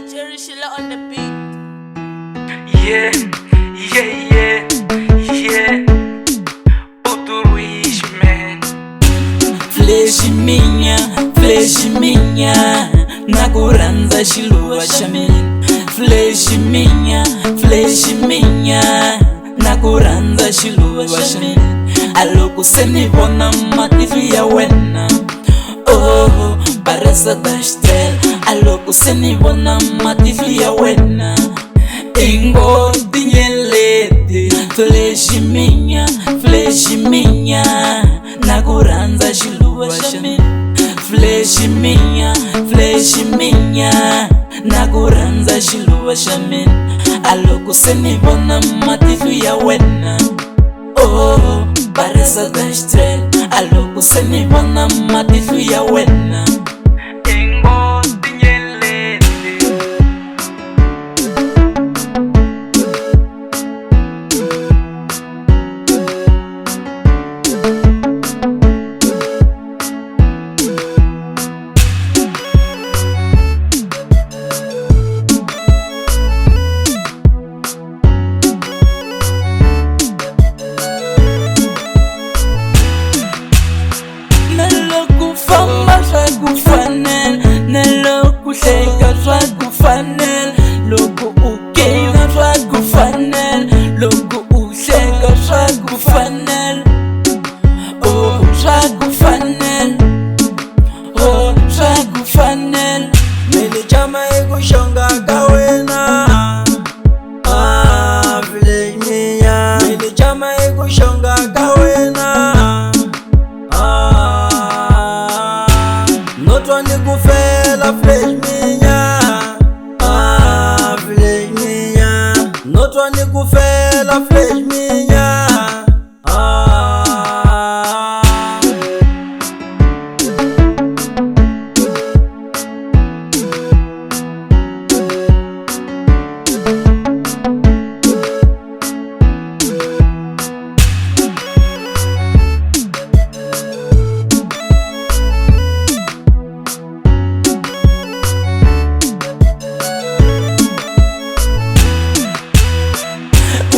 DJ Rishila on the beat. Yeah, yeah, yeah, yeah. Uturuish, man. Flesh minha, nakuranza xiluva xa mina. Flesh minha, nakuranza xiluva xa mina. Aloko se ni vona matihlo ya wena, oh, baresa da estrela. Aloko se ni vona matihlo ya wena, ingo tinyeleti. Flesh minha, nakuranza xiluva xa mina. Flesh minha, nakuranza xiluva xa mina. Aloko se ni vona matihlo ya wena, oh, baresa da estrela. Aloko se ni vona matihlo ya wena, Ingo tinyeleti. naloku famba swa kufanela, naloku hleka swa kufanela, loko u kila swa kufanela, loko u hleka swa kufanela, oh swa kufanela, oh swa kufanela. Mele chama ekushonga ka wena, Flesh minha. Mele chama ekushonga ka wena, notwa ni kufela flesh minha, Flesh minha. Notwa ni kufela flesh minha,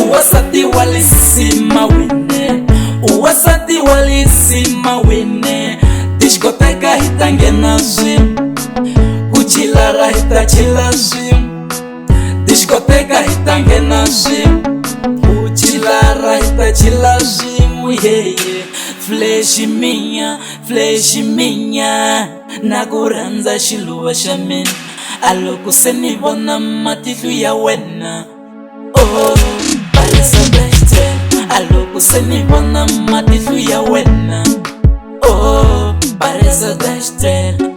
Uwasati walisima wene, uwasati walisima wene. Diskoteka hitangena swim, kuchilara hitachila swim. Diskoteka hitangena swim, kuchilara hitachila swim. Yeah, yeah. Flesh minha, nakuranza xiluva xa mina. Aloko se ni vona matihlo ya wena, oh, baresa da estrela. Aloko se ni vona matihlo ya wena, oh, baresa da estrela.